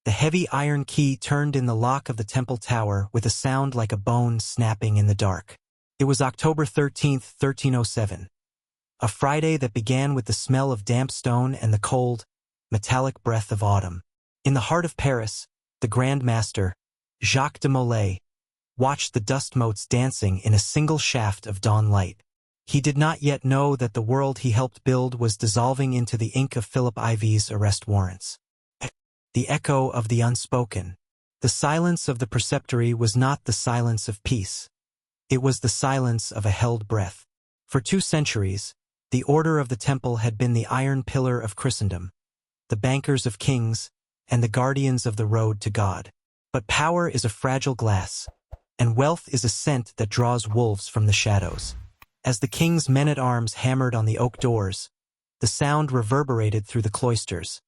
The heavy iron key turned in the lock of the temple tower with a sound like a bone snapping in the dark. It was October 13th, 1307. A Friday that began with the smell of damp stone and the cold, metallic breath of autumn. In the heart of Paris, the Grand Master, Jacques de Molay, watched the dust motes dancing in a single shaft of dawn light. He did not yet know that the world he helped build was dissolving into the ink of Philip Ivy's arrest warrants. The echo of the unspoken. The silence of the preceptory was not the silence of peace. It was the silence of a held breath. For 2 centuries, the Order of the Temple had been the iron pillar of Christendom, the bankers of kings, and the guardians of the road to God. But power is a fragile glass, and wealth is a scent that draws wolves from the shadows. As the king's men-at-arms hammered on the oak doors, the sound reverberated through the cloisters,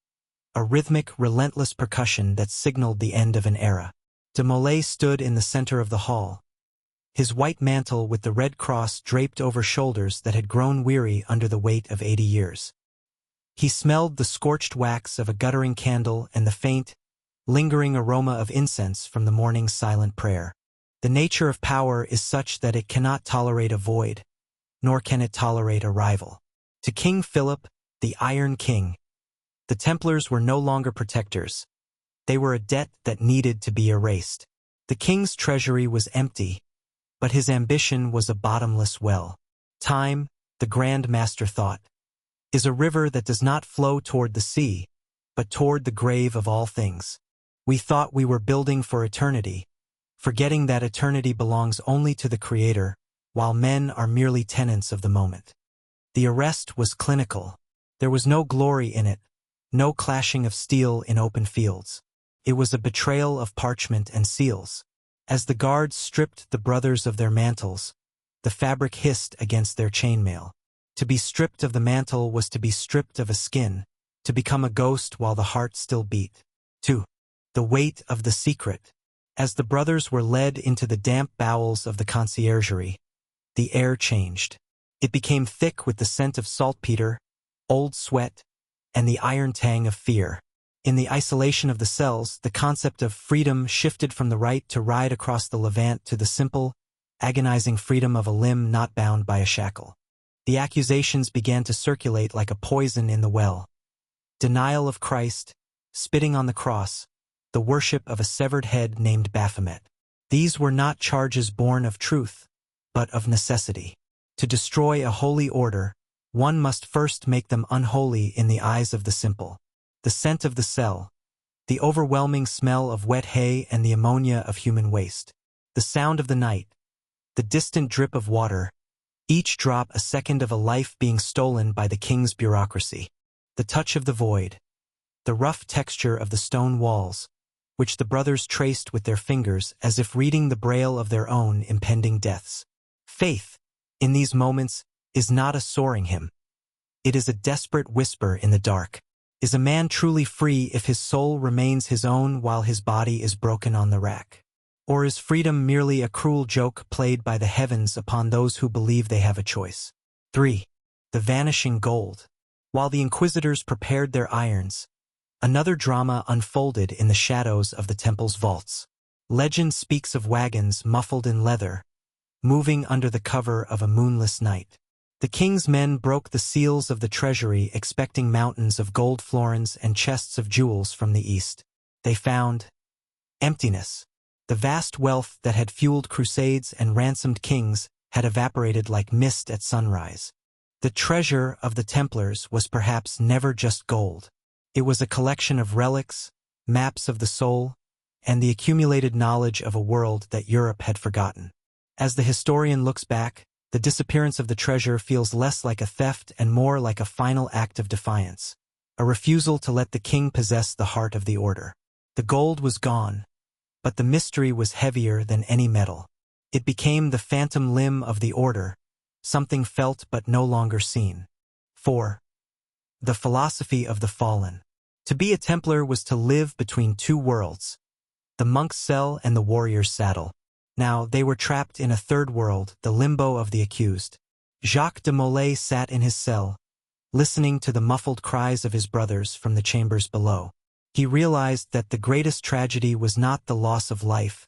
a rhythmic, relentless percussion that signaled the end of an era. De Molay stood in the center of the hall, his white mantle with the red cross draped over shoulders that had grown weary under the weight of 80 years. He smelled the scorched wax of a guttering candle and the faint, lingering aroma of incense from the morning's silent prayer. The nature of power is such that it cannot tolerate a void, nor can it tolerate a rival. To King Philip, the Iron King, the Templars were no longer protectors. They were a debt that needed to be erased. The king's treasury was empty, but his ambition was a bottomless well. Time, the Grand Master thought, is a river that does not flow toward the sea, but toward the grave of all things. We thought we were building for eternity, forgetting that eternity belongs only to the Creator, while men are merely tenants of the moment. The arrest was clinical. There was no glory in it, no clashing of steel in open fields. It was a betrayal of parchment and seals. As the guards stripped the brothers of their mantles, the fabric hissed against their chainmail. To be stripped of the mantle was to be stripped of a skin, to become a ghost while the heart still beat. 2. The weight of the secret. As the brothers were led into the damp bowels of the Conciergerie, the air changed. It became thick with the scent of saltpeter, old sweat, and the iron tang of fear. In the isolation of the cells, the concept of freedom shifted from the right to ride across the Levant to the simple, agonizing freedom of a limb not bound by a shackle. The accusations began to circulate like a poison in the well. Denial of Christ, spitting on the cross, the worship of a severed head named Baphomet. These were not charges born of truth, but of necessity. To destroy a holy order, one must first make them unholy in the eyes of the simple. The scent of the cell, the overwhelming smell of wet hay and the ammonia of human waste. The sound of the night, the distant drip of water, each drop a second of a life being stolen by the king's bureaucracy. The touch of the void, the rough texture of the stone walls, which the brothers traced with their fingers as if reading the braille of their own impending deaths. Faith, in these moments, is not a soaring hymn. It is a desperate whisper in the dark. Is a man truly free if his soul remains his own while his body is broken on the rack? Or is freedom merely a cruel joke played by the heavens upon those who believe they have a choice? 3. The vanishing gold. While the inquisitors prepared their irons, another drama unfolded in the shadows of the temple's vaults. Legend speaks of wagons muffled in leather, moving under the cover of a moonless night. The king's men broke the seals of the treasury expecting mountains of gold florins and chests of jewels from the east. They found emptiness. The vast wealth that had fueled crusades and ransomed kings had evaporated like mist at sunrise. The treasure of the Templars was perhaps never just gold. It was a collection of relics, maps of the soul, and the accumulated knowledge of a world that Europe had forgotten. As the historian looks back, the disappearance of the treasure feels less like a theft and more like a final act of defiance, a refusal to let the king possess the heart of the order. The gold was gone, but the mystery was heavier than any metal. It became the phantom limb of the order, something felt but no longer seen. 4. The philosophy of the fallen. To be a Templar was to live between two worlds, the monk's cell and the warrior's saddle. Now they were trapped in a third world, the limbo of the accused. Jacques de Molay sat in his cell, listening to the muffled cries of his brothers from the chambers below. He realized that the greatest tragedy was not the loss of life,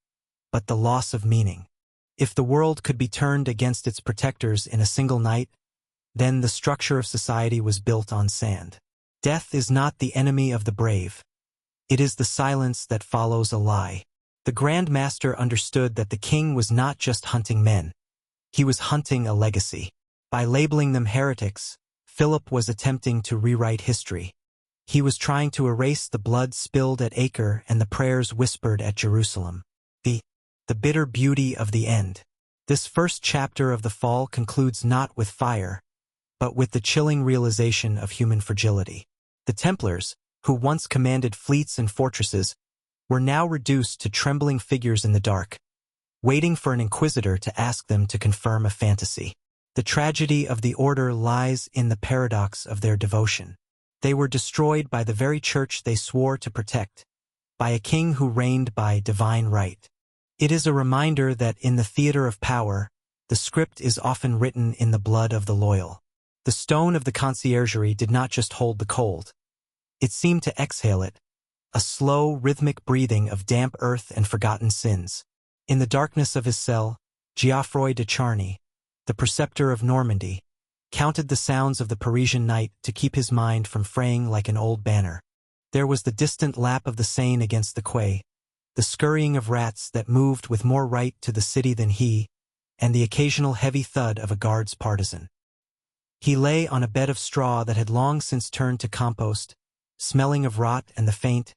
but the loss of meaning. If the world could be turned against its protectors in a single night, then the structure of society was built on sand. Death is not the enemy of the brave. It is the silence that follows a lie. The Grand Master understood that the king was not just hunting men. He was hunting a legacy. By labeling them heretics, Philip was attempting to rewrite history. He was trying to erase the blood spilled at Acre and the prayers whispered at Jerusalem. The bitter beauty of the end. This first chapter of the fall concludes not with fire, but with the chilling realization of human fragility. The Templars, who once commanded fleets and fortresses, were now reduced to trembling figures in the dark, waiting for an inquisitor to ask them to confirm a fantasy. The tragedy of the order lies in the paradox of their devotion. They were destroyed by the very church they swore to protect, by a king who reigned by divine right. It is a reminder that in the theater of power, the script is often written in the blood of the loyal. The stone of the Conciergerie did not just hold the cold. It seemed to exhale it, a slow, rhythmic breathing of damp earth and forgotten sins. In the darkness of his cell, Geoffroy de Charny, the preceptor of Normandy, counted the sounds of the Parisian night to keep his mind from fraying like an old banner. There was the distant lap of the Seine against the quay, the scurrying of rats that moved with more right to the city than he, and the occasional heavy thud of a guard's partisan. He lay on a bed of straw that had long since turned to compost, smelling of rot and the faint,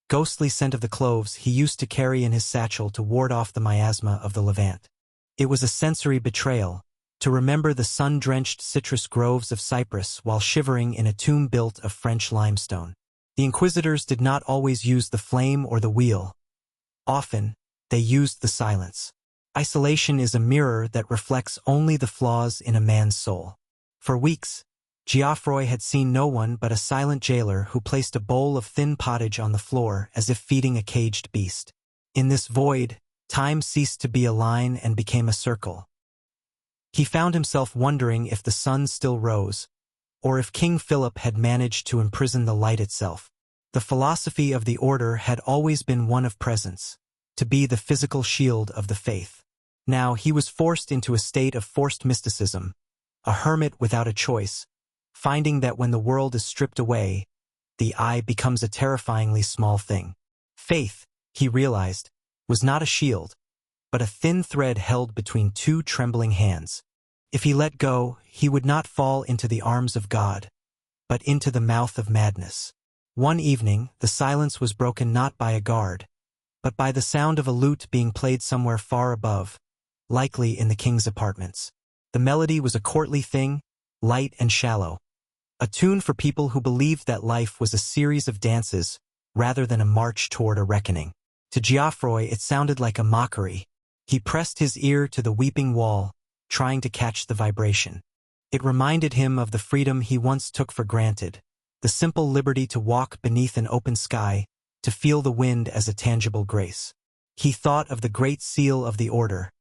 ghostly scent of the cloves he used to carry in his satchel to ward off the miasma of the Levant. It was a sensory betrayal, to remember the sun-drenched citrus groves of Cyprus while shivering in a tomb built of French limestone. The inquisitors did not always use the flame or the wheel. Often, they used the silence. Isolation is a mirror that reflects only the flaws in a man's soul. For weeks, Geoffroy had seen no one but a silent jailer who placed a bowl of thin pottage on the floor as if feeding a caged beast. In this void, time ceased to be a line and became a circle. He found himself wondering if the sun still rose, or if King Philip had managed to imprison the light itself. The philosophy of the order had always been one of presence, to be the physical shield of the faith. Now he was forced into a state of forced mysticism, a hermit without a choice, finding that when the world is stripped away, the eye becomes a terrifyingly small thing. Faith, he realized, was not a shield, but a thin thread held between two trembling hands. If he let go, he would not fall into the arms of God, but into the mouth of madness. One evening, the silence was broken not by a guard, but by the sound of a lute being played somewhere far above, likely in the king's apartments. The melody was a courtly thing, light and shallow, a tune for people who believed that life was a series of dances rather than a march toward a reckoning. To Geoffroy it sounded like a mockery. He pressed his ear to the weeping wall, trying to catch the vibration. It reminded him of the freedom he once took for granted, the simple liberty to walk beneath an open sky, to feel the wind as a tangible grace. He thought of the great seal of the order,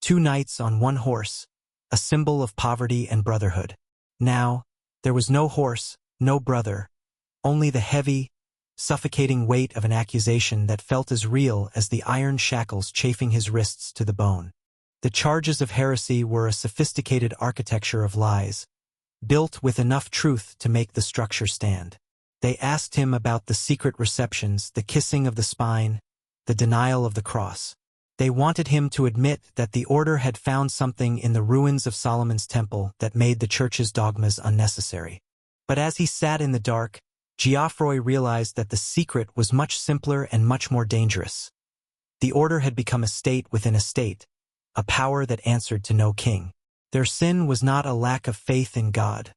2 knights on 1 horse, a symbol of poverty and brotherhood. Now, there was no horse, no brother, only the heavy, suffocating weight of an accusation that felt as real as the iron shackles chafing his wrists to the bone. The charges of heresy were a sophisticated architecture of lies, built with enough truth to make the structure stand. They asked him about the secret receptions, the kissing of the spine, the denial of the cross. They wanted him to admit that the order had found something in the ruins of Solomon's temple that made the church's dogmas unnecessary. But as he sat in the dark, Geoffroy realized that the secret was much simpler and much more dangerous. The order had become a state within a state, a power that answered to no king. Their sin was not a lack of faith in God,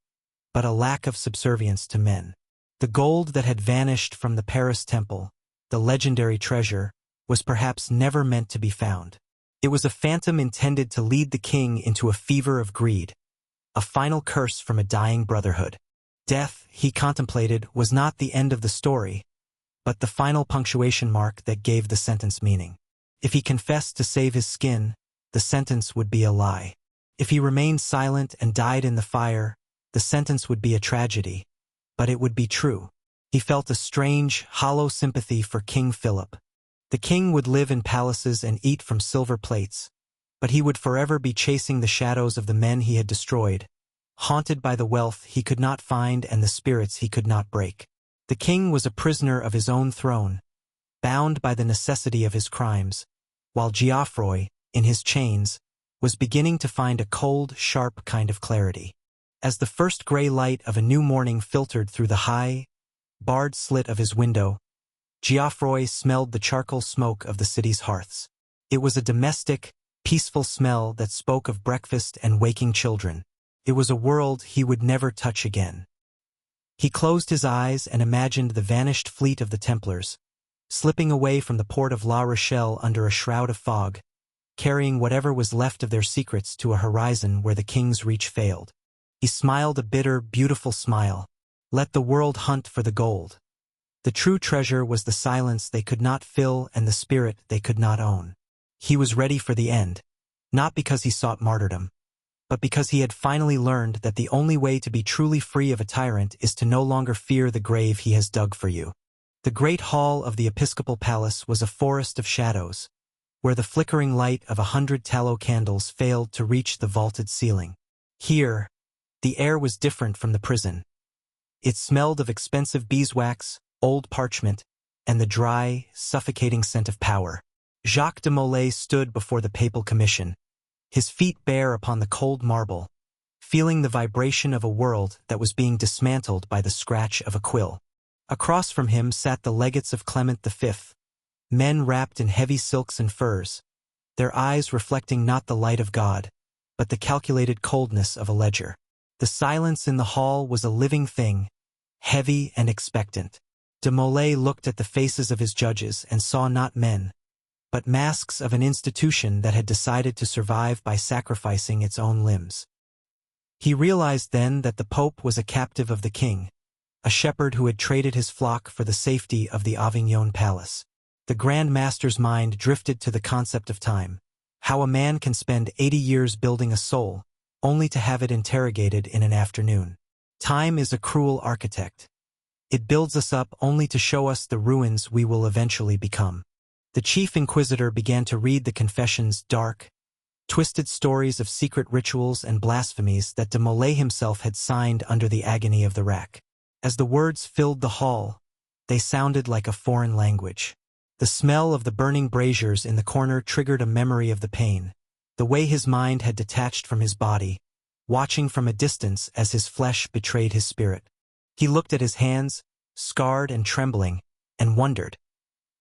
but a lack of subservience to men. The gold that had vanished from the Paris temple, the legendary treasure, was perhaps never meant to be found. It was a phantom intended to lead the king into a fever of greed, a final curse from a dying brotherhood. Death, he contemplated, was not the end of the story, but the final punctuation mark that gave the sentence meaning. If he confessed to save his skin, the sentence would be a lie. If he remained silent and died in the fire, the sentence would be a tragedy, but it would be true. He felt a strange, hollow sympathy for King Philip. The king would live in palaces and eat from silver plates, but he would forever be chasing the shadows of the men he had destroyed, haunted by the wealth he could not find and the spirits he could not break. The king was a prisoner of his own throne, bound by the necessity of his crimes, while Geoffroy, in his chains, was beginning to find a cold, sharp kind of clarity. As the first gray light of a new morning filtered through the high, barred slit of his window, Geoffroy smelled the charcoal smoke of the city's hearths. It was a domestic, peaceful smell that spoke of breakfast and waking children. It was a world he would never touch again. He closed his eyes and imagined the vanished fleet of the Templars, slipping away from the port of La Rochelle under a shroud of fog, carrying whatever was left of their secrets to a horizon where the king's reach failed. He smiled a bitter, beautiful smile. Let the world hunt for the gold. The true treasure was the silence they could not fill and the spirit they could not own. He was ready for the end, not because he sought martyrdom, but because he had finally learned that the only way to be truly free of a tyrant is to no longer fear the grave he has dug for you. The great hall of the episcopal palace was a forest of shadows, where the flickering light of 100 tallow candles failed to reach the vaulted ceiling. Here, the air was different from the prison. It smelled of expensive beeswax, old parchment, and the dry, suffocating scent of power. Jacques de Molay stood before the papal commission, his feet bare upon the cold marble, feeling the vibration of a world that was being dismantled by the scratch of a quill. Across from him sat the legates of Clement V, men wrapped in heavy silks and furs, their eyes reflecting not the light of God, but the calculated coldness of a ledger. The silence in the hall was a living thing, heavy and expectant. De Molay looked at the faces of his judges and saw not men, but masks of an institution that had decided to survive by sacrificing its own limbs. He realized then that the Pope was a captive of the king, a shepherd who had traded his flock for the safety of the Avignon palace. The Grand Master's mind drifted to the concept of time, how a man can spend 80 years building a soul, only to have it interrogated in an afternoon. Time is a cruel architect. It builds us up only to show us the ruins we will eventually become. The chief inquisitor began to read the confessions, dark, twisted stories of secret rituals and blasphemies that de Molay himself had signed under the agony of the rack. As the words filled the hall, they sounded like a foreign language. The smell of the burning braziers in the corner triggered a memory of the pain, the way his mind had detached from his body, watching from a distance as his flesh betrayed his spirit. He looked at his hands, scarred and trembling, and wondered.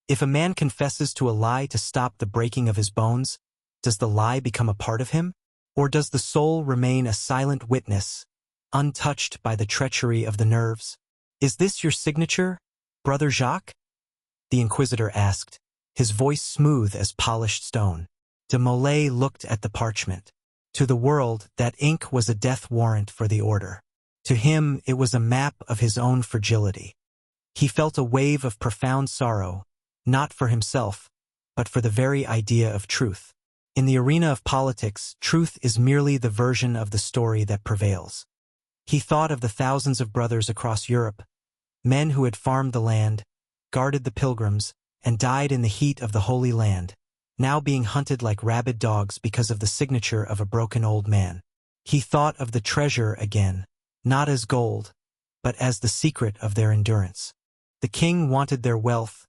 If a man confesses to a lie to stop the breaking of his bones, does the lie become a part of him? Or does the soul remain a silent witness, untouched by the treachery of the nerves? Is this your signature, Brother Jacques? The inquisitor asked, his voice smooth as polished stone. De Molay looked at the parchment. To the world, that ink was a death warrant for the order. To him, it was a map of his own fragility. He felt a wave of profound sorrow, not for himself, but for the very idea of truth. In the arena of politics, truth is merely the version of the story that prevails. He thought of the thousands of brothers across Europe, men who had farmed the land, guarded the pilgrims, and died in the heat of the Holy Land, now being hunted like rabid dogs because of the signature of a broken old man. He thought of the treasure again, not as gold, but as the secret of their endurance. The king wanted their wealth,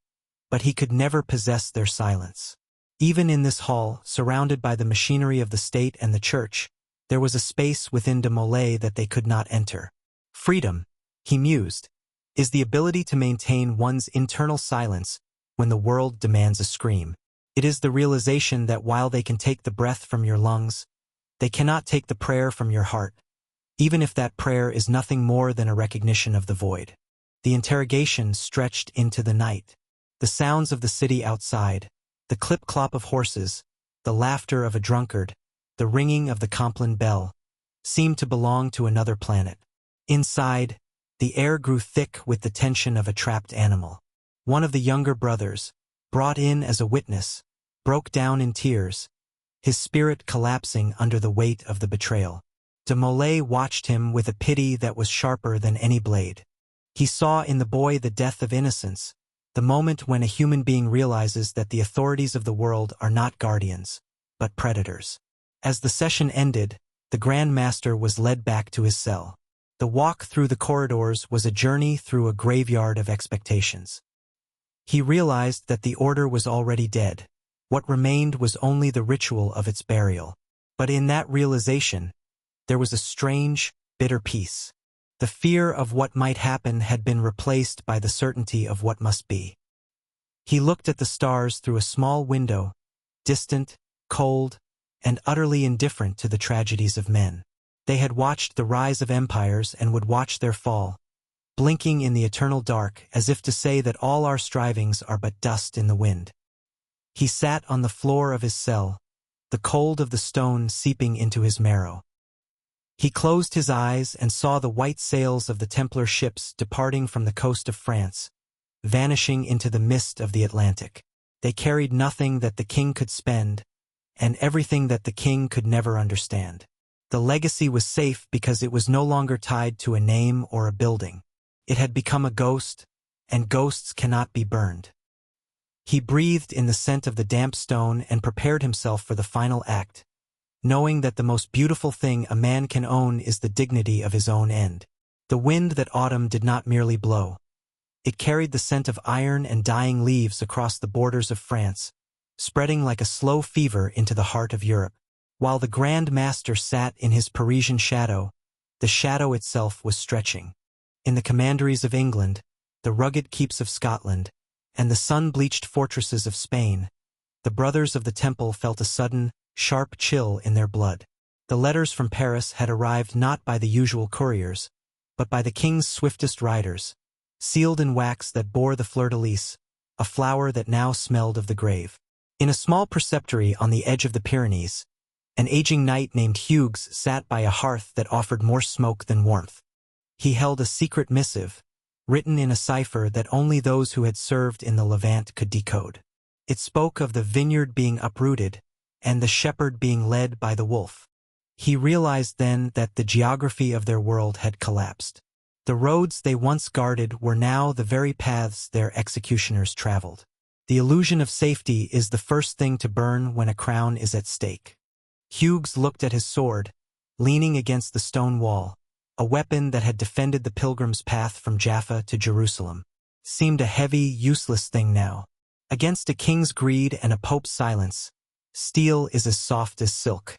but he could never possess their silence. Even in this hall, surrounded by the machinery of the state and the church, there was a space within de Molay that they could not enter. Freedom, he mused, is the ability to maintain one's internal silence when the world demands a scream. It is the realization that while they can take the breath from your lungs, they cannot take the prayer from your heart, even if that prayer is nothing more than a recognition of the void. The interrogation stretched into the night. The sounds of the city outside, the clip-clop of horses, the laughter of a drunkard, the ringing of the Compline bell, seemed to belong to another planet. Inside, the air grew thick with the tension of a trapped animal. One of the younger brothers, brought in as a witness, broke down in tears, his spirit collapsing under the weight of the betrayal. De Molay watched him with a pity that was sharper than any blade. He saw in the boy the death of innocence, the moment when a human being realizes that the authorities of the world are not guardians, but predators. As the session ended, the Grand Master was led back to his cell. The walk through the corridors was a journey through a graveyard of expectations. He realized that the order was already dead. What remained was only the ritual of its burial. But in that realization, there was a strange, bitter peace. The fear of what might happen had been replaced by the certainty of what must be. He looked at the stars through a small window, distant, cold, and utterly indifferent to the tragedies of men. They had watched the rise of empires and would watch their fall, blinking in the eternal dark as if to say that all our strivings are but dust in the wind. He sat on the floor of his cell, the cold of the stone seeping into his marrow. He closed his eyes and saw the white sails of the Templar ships departing from the coast of France, vanishing into the mist of the Atlantic. They carried nothing that the king could spend, and everything that the king could never understand. The legacy was safe because it was no longer tied to a name or a building. It had become a ghost, and ghosts cannot be burned. He breathed in the scent of the damp stone and prepared himself for the final act, knowing that the most beautiful thing a man can own is the dignity of his own end. The wind that autumn did not merely blow. It carried the scent of iron and dying leaves across the borders of France, spreading like a slow fever into the heart of Europe. While the Grand Master sat in his Parisian shadow, the shadow itself was stretching. In the commanderies of England, the rugged keeps of Scotland, and the sun-bleached fortresses of Spain, the brothers of the Temple felt a sudden, sharp chill in their blood. The letters from Paris had arrived not by the usual couriers, but by the king's swiftest riders, sealed in wax that bore the fleur-de-lis, a flower that now smelled of the grave. In a small preceptory on the edge of the Pyrenees, an aging knight named Hugues sat by a hearth that offered more smoke than warmth. He held a secret missive, written in a cipher that only those who had served in the Levant could decode. It spoke of the vineyard being uprooted, and the shepherd being led by the wolf. He realized then that the geography of their world had collapsed. The roads they once guarded were now the very paths their executioners traveled. The illusion of safety is the first thing to burn when a crown is at stake. Hugues looked at his sword, leaning against the stone wall, a weapon that had defended the pilgrim's path from Jaffa to Jerusalem. Seemed a heavy, useless thing now. Against a king's greed and a pope's silence, steel is as soft as silk.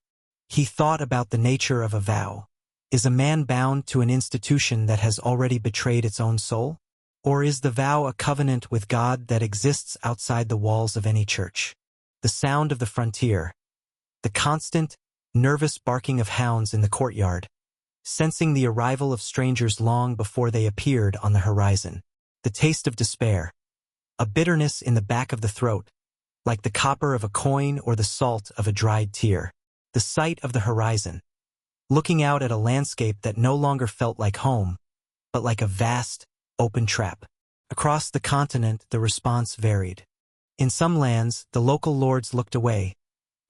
He thought about the nature of a vow. Is a man bound to an institution that has already betrayed its own soul? Or is the vow a covenant with God that exists outside the walls of any church? The sound of the frontier, the constant, nervous barking of hounds in the courtyard, sensing the arrival of strangers long before they appeared on the horizon. The taste of despair, a bitterness in the back of the throat, like the copper of a coin or the salt of a dried tear. The sight of the horizon, looking out at a landscape that no longer felt like home, but like a vast, open trap. Across the continent, the response varied. In some lands, the local lords looked away,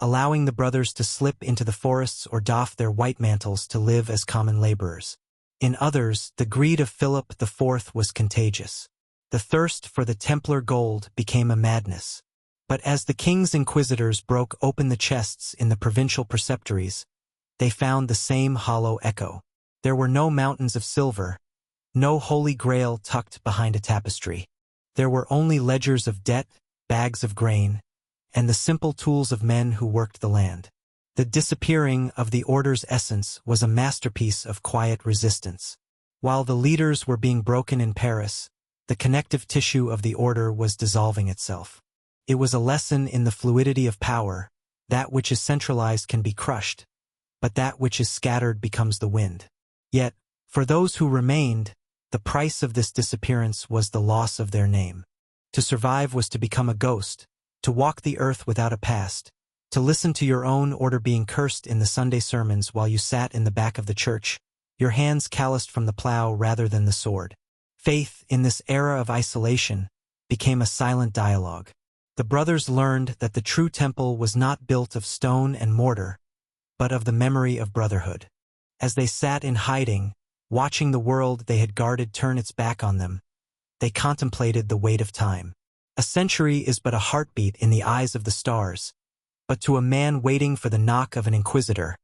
allowing the brothers to slip into the forests or doff their white mantles to live as common laborers. In others, the greed of Philip IV was contagious. The thirst for the Templar gold became a madness. But as the king's inquisitors broke open the chests in the provincial preceptories, they found the same hollow echo. There were no mountains of silver, no holy grail tucked behind a tapestry. There were only ledgers of debt, bags of grain, and the simple tools of men who worked the land. The disappearing of the order's essence was a masterpiece of quiet resistance. While the leaders were being broken in Paris, the connective tissue of the order was dissolving itself. It was a lesson in the fluidity of power. That which is centralized can be crushed, but that which is scattered becomes the wind. Yet, for those who remained, the price of this disappearance was the loss of their name. To survive was to become a ghost, to walk the earth without a past, to listen to your own order being cursed in the Sunday sermons while you sat in the back of the church, your hands calloused from the plow rather than the sword. Faith, in this era of isolation, became a silent dialogue. The brothers learned that the true temple was not built of stone and mortar, but of the memory of brotherhood. As they sat in hiding, watching the world they had guarded turn its back on them. They contemplated the weight of time. A century is but a heartbeat in the eyes of the stars, but to a man waiting for the knock of an inquisitor,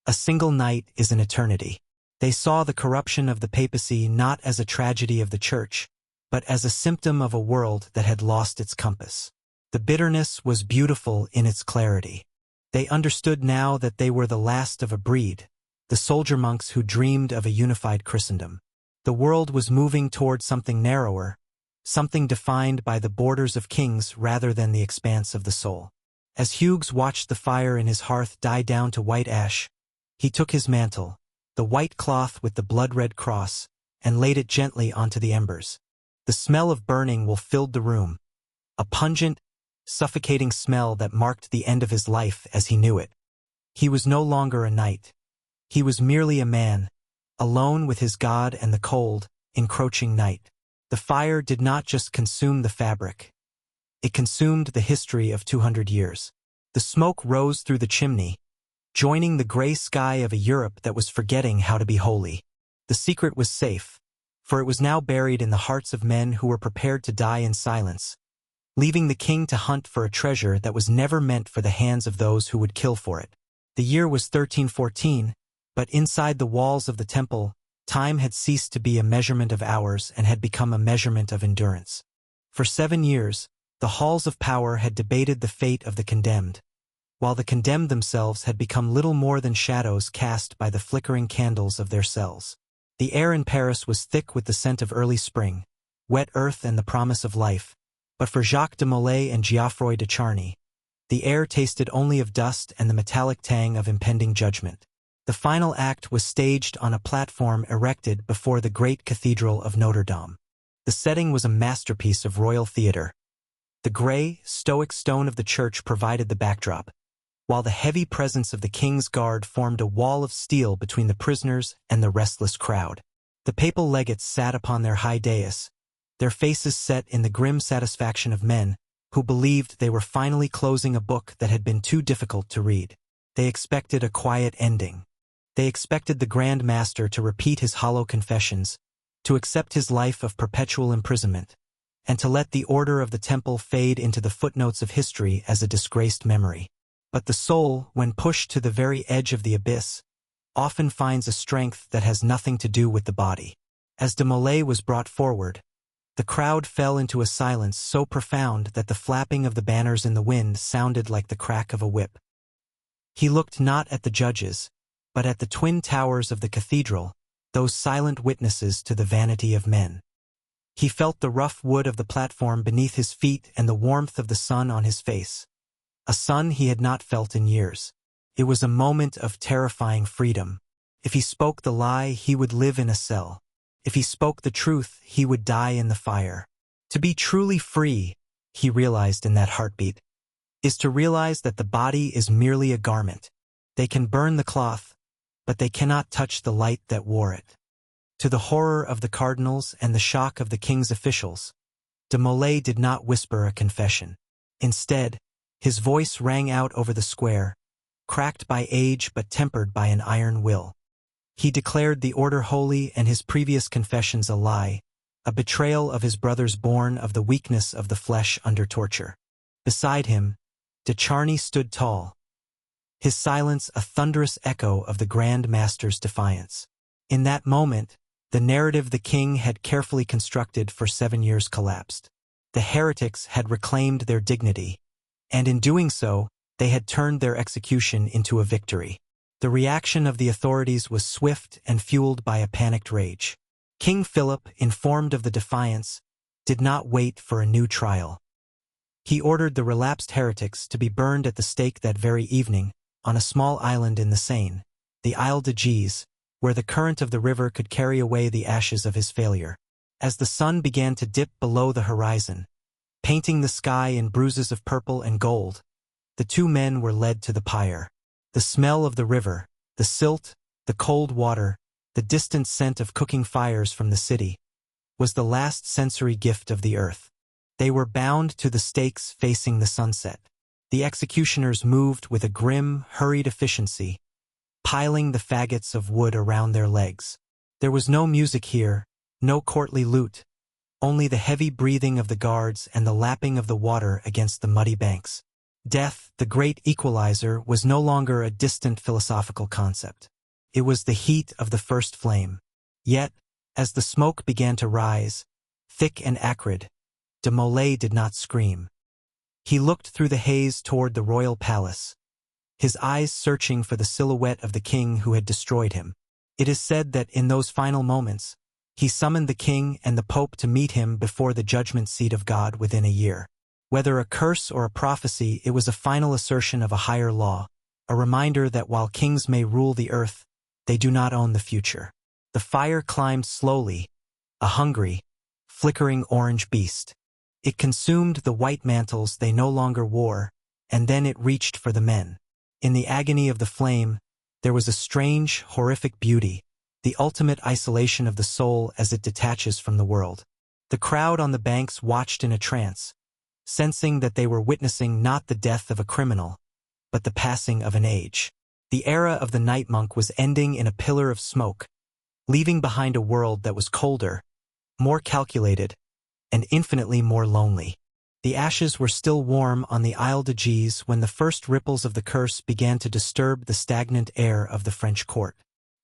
a single night is an eternity. They saw the corruption of the papacy not as a tragedy of the church, but as a symptom of a world that had lost its compass. The bitterness was beautiful in its clarity. They understood now that they were the last of a breed, the soldier monks who dreamed of a unified Christendom. The world was moving toward something narrower, something defined by the borders of kings rather than the expanse of the soul. As Hughes watched the fire in his hearth die down to white ash, he took his mantle, the white cloth with the blood-red cross, and laid it gently onto the embers. The smell of burning wool filled the room, a pungent, suffocating smell that marked the end of his life as he knew it. He was no longer a knight. He was merely a man, alone with his God and the cold, encroaching night. The fire did not just consume the fabric. It consumed the history of 200 years. The smoke rose through the chimney, joining the gray sky of a Europe that was forgetting how to be holy. The secret was safe, for it was now buried in the hearts of men who were prepared to die in silence, leaving the king to hunt for a treasure that was never meant for the hands of those who would kill for it. The year was 1314, but inside the walls of the temple, time had ceased to be a measurement of hours and had become a measurement of endurance. For 7 years, the halls of power had debated the fate of the condemned, while the condemned themselves had become little more than shadows cast by the flickering candles of their cells. The air in Paris was thick with the scent of early spring, wet earth and the promise of life, but for Jacques de Molay and Geoffroy de Charny, the air tasted only of dust and the metallic tang of impending judgment. The final act was staged on a platform erected before the great cathedral of Notre. The setting was a masterpiece of royal theater. The gray, stoic stone of the church provided the backdrop, while the heavy presence of the king's guard formed a wall of steel between the prisoners and the restless crowd. The papal legates sat upon their high dais, their faces set in the grim satisfaction of men who believed they were finally closing a book that had been too difficult to read. They expected a quiet ending. They expected the Grand Master to repeat his hollow confessions, to accept his life of perpetual imprisonment, and to let the order of the temple fade into the footnotes of history as a disgraced memory. But the soul, when pushed to the very edge of the abyss, often finds a strength that has nothing to do with the body. As de Molay was brought forward, the crowd fell into a silence so profound that the flapping of the banners in the wind sounded like the crack of a whip. He looked not at the judges, but at the twin towers of the cathedral, those silent witnesses to the vanity of men. He felt the rough wood of the platform beneath his feet and the warmth of the sun on his face. A sun he had not felt in years. It was a moment of terrifying freedom. If he spoke the lie, he would live in a cell. If he spoke the truth, he would die in the fire. To be truly free, he realized in that heartbeat, is to realize that the body is merely a garment. They can burn the cloth, but they cannot touch the light that wore it. To the horror of the cardinals and the shock of the king's officials, de Molay did not whisper a confession. Instead, his voice rang out over the square, cracked by age but tempered by an iron will. He declared the order holy and his previous confessions a lie, a betrayal of his brothers born of the weakness of the flesh under torture. Beside him, de Charny stood tall, his silence a thunderous echo of the Grand Master's defiance. In that moment, the narrative the king had carefully constructed for 7 years collapsed. The heretics had reclaimed their dignity, and in doing so, they had turned their execution into a victory. The reaction of the authorities was swift and fueled by a panicked rage. King Philip, informed of the defiance, did not wait for a new trial. He ordered the relapsed heretics to be burned at the stake that very evening, on a small island in the Seine, the Isle de Gise, where the current of the river could carry away the ashes of his failure. As the sun began to dip below the horizon, painting the sky in bruises of purple and gold, the two men were led to the pyre. The smell of the river, the silt, the cold water, the distant scent of cooking fires from the city, was the last sensory gift of the earth. They were bound to the stakes facing the sunset. The executioners moved with a grim, hurried efficiency, piling the faggots of wood around their legs. There was no music here, no courtly lute, only the heavy breathing of the guards and the lapping of the water against the muddy banks. Death, the great equalizer, was no longer a distant philosophical concept. It was the heat of the first flame. Yet, as the smoke began to rise, thick and acrid, de Molay did not scream. He looked through the haze toward the royal palace, his eyes searching for the silhouette of the king who had destroyed him. It is said that in those final moments, he summoned the king and the pope to meet him before the judgment seat of God within a year. Whether a curse or a prophecy, it was a final assertion of a higher law, a reminder that while kings may rule the earth, they do not own the future. The fire climbed slowly, a hungry, flickering orange beast. It consumed the white mantles they no longer wore, and then it reached for the men. In the agony of the flame, there was a strange, horrific beauty, the ultimate isolation of the soul as it detaches from the world. The crowd on the banks watched in a trance, sensing that they were witnessing not the death of a criminal, but the passing of an age. The era of the night monk was ending in a pillar of smoke, leaving behind a world that was colder, more calculated, and infinitely more lonely. The ashes were still warm on the Isle de Gis when the first ripples of the curse began to disturb the stagnant air of the French court.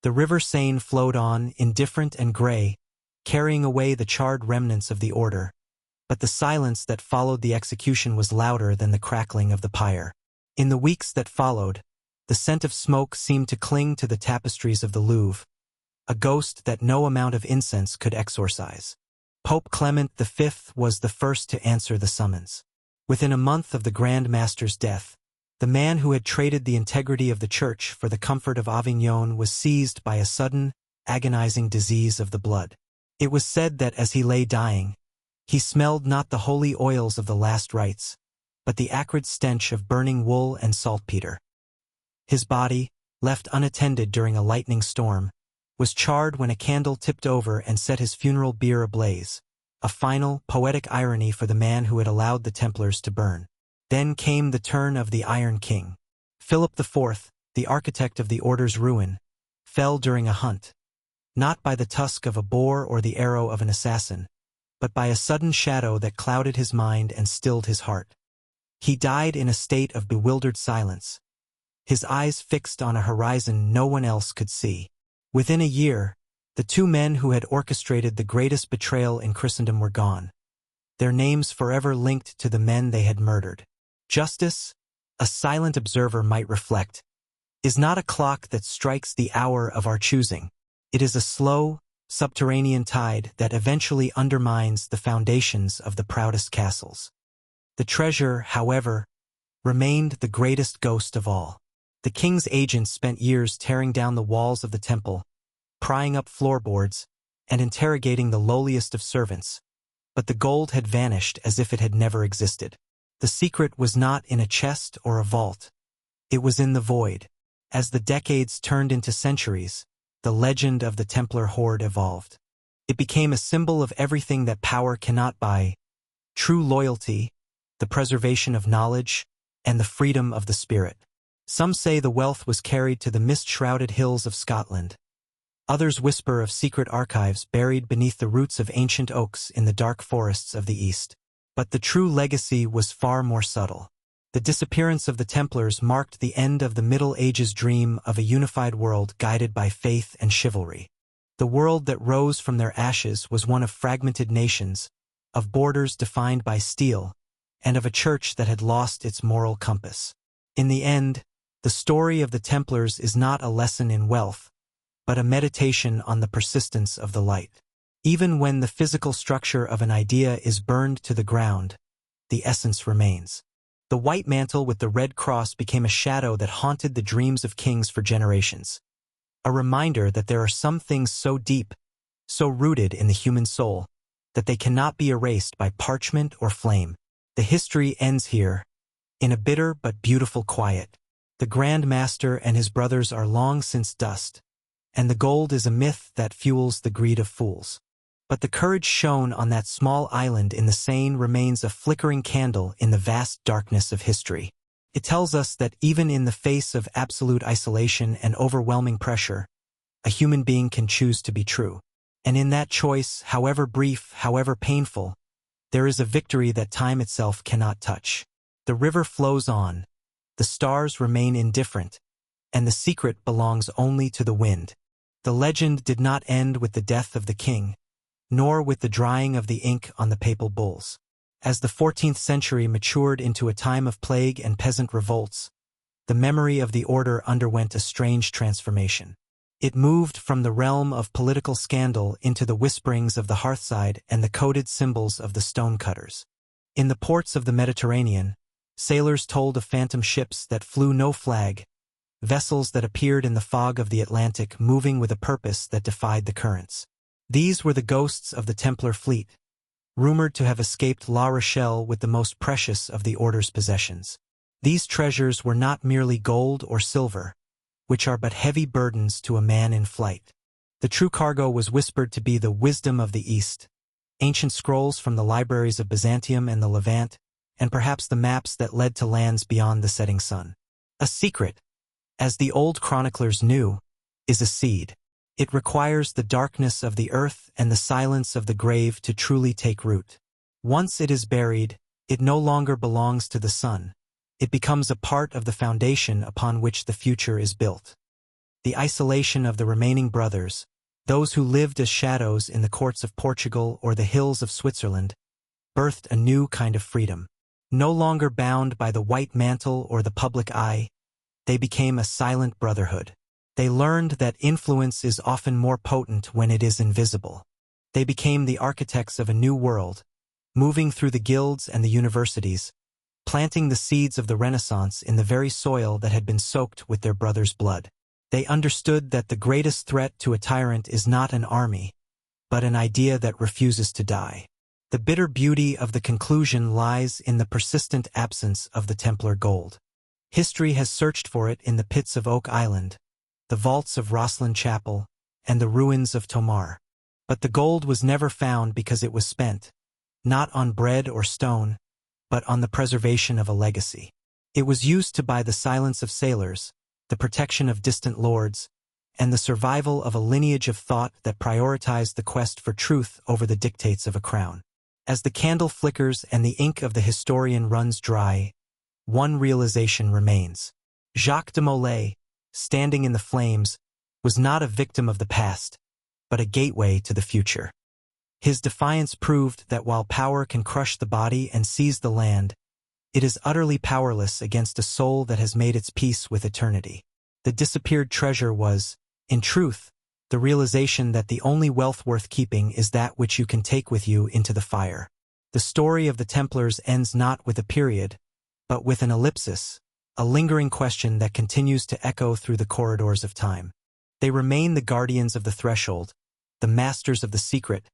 The river Seine flowed on, indifferent and gray, carrying away the charred remnants of the order, but the silence that followed the execution was louder than the crackling of the pyre. In the weeks that followed, the scent of smoke seemed to cling to the tapestries of the Louvre, a ghost that no amount of incense could exorcise. Pope Clement V was the first to answer the summons. Within a month of the Grand Master's death, the man who had traded the integrity of the Church for the comfort of Avignon was seized by a sudden, agonizing disease of the blood. It was said that as he lay dying, he smelled not the holy oils of the last rites, but the acrid stench of burning wool and saltpeter. His body, left unattended during a lightning storm, was charred when a candle tipped over and set his funeral bier ablaze, a final, poetic irony for the man who had allowed the Templars to burn. Then came the turn of the Iron King. Philip IV, the architect of the order's ruin, fell during a hunt, not by the tusk of a boar or the arrow of an assassin, but by a sudden shadow that clouded his mind and stilled his heart. He died in a state of bewildered silence, his eyes fixed on a horizon no one else could see. Within a year, the two men who had orchestrated the greatest betrayal in Christendom were gone, their names forever linked to the men they had murdered. Justice, a silent observer might reflect, is not a clock that strikes the hour of our choosing. It is a slow, subterranean tide that eventually undermines the foundations of the proudest castles. The treasure, however, remained the greatest ghost of all. The king's agents spent years tearing down the walls of the temple, prying up floorboards, and interrogating the lowliest of servants, but the gold had vanished as if it had never existed. The secret was not in a chest or a vault. It was in the void. As the decades turned into centuries, the legend of the Templar horde evolved. It became a symbol of everything that power cannot buy: true loyalty, the preservation of knowledge, and the freedom of the spirit. Some say the wealth was carried to the mist-shrouded hills of Scotland. Others whisper of secret archives buried beneath the roots of ancient oaks in the dark forests of the East. But the true legacy was far more subtle. The disappearance of the Templars marked the end of the Middle Ages dream of a unified world guided by faith and chivalry. The world that rose from their ashes was one of fragmented nations, of borders defined by steel, and of a church that had lost its moral compass. In the end, the story of the Templars is not a lesson in wealth, but a meditation on the persistence of the light. Even when the physical structure of an idea is burned to the ground, the essence remains. The white mantle with the red cross became a shadow that haunted the dreams of kings for generations. A reminder that there are some things so deep, so rooted in the human soul, that they cannot be erased by parchment or flame. The history ends here, in a bitter but beautiful quiet. The Grand Master and his brothers are long since dust, and the gold is a myth that fuels the greed of fools. But the courage shown on that small island in the Seine remains a flickering candle in the vast darkness of history. It tells us that even in the face of absolute isolation and overwhelming pressure, a human being can choose to be true. And in that choice, however brief, however painful, there is a victory that time itself cannot touch. The river flows on, the stars remain indifferent, and the secret belongs only to the wind. The legend did not end with the death of the king, nor with the drying of the ink on the papal bulls. As the 14th century matured into a time of plague and peasant revolts, the memory of the order underwent a strange transformation. It moved from the realm of political scandal into the whisperings of the hearthside and the coded symbols of the stonecutters. In the ports of the Mediterranean, sailors told of phantom ships that flew no flag, vessels that appeared in the fog of the Atlantic moving with a purpose that defied the currents. These were the ghosts of the Templar fleet, rumored to have escaped La Rochelle with the most precious of the order's possessions. These treasures were not merely gold or silver, which are but heavy burdens to a man in flight. The true cargo was whispered to be the wisdom of the East, ancient scrolls from the libraries of Byzantium and the Levant, and perhaps the maps that led to lands beyond the setting sun. A secret, as the old chroniclers knew, is a seed. It requires the darkness of the earth and the silence of the grave to truly take root. Once it is buried, it no longer belongs to the sun. It becomes a part of the foundation upon which the future is built. The isolation of the remaining brothers, those who lived as shadows in the courts of Portugal or the hills of Switzerland, birthed a new kind of freedom. No longer bound by the white mantle or the public eye, they became a silent brotherhood. They learned that influence is often more potent when it is invisible. They became the architects of a new world, moving through the guilds and the universities, planting the seeds of the Renaissance in the very soil that had been soaked with their brothers' blood. They understood that the greatest threat to a tyrant is not an army, but an idea that refuses to die. The bitter beauty of the conclusion lies in the persistent absence of the Templar gold. History has searched for it in the pits of Oak Island, the vaults of Rosslyn Chapel, and the ruins of Tomar. But the gold was never found because it was spent, not on bread or stone, but on the preservation of a legacy. It was used to buy the silence of sailors, the protection of distant lords, and the survival of a lineage of thought that prioritized the quest for truth over the dictates of a crown. As the candle flickers and the ink of the historian runs dry, one realization remains. Jacques de Molay, standing in the flames, was not a victim of the past, but a gateway to the future. His defiance proved that while power can crush the body and seize the land, it is utterly powerless against a soul that has made its peace with eternity. The disappeared treasure was, in truth, the realization that the only wealth worth keeping is that which you can take with you into the fire. The story of the Templars ends not with a period, but with an ellipsis, a lingering question that continues to echo through the corridors of time. They remain the guardians of the threshold, the masters of the secret,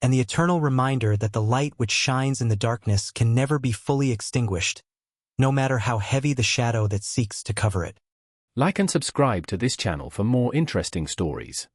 and the eternal reminder that the light which shines in the darkness can never be fully extinguished, no matter how heavy the shadow that seeks to cover it. Like and subscribe to this channel for more interesting stories.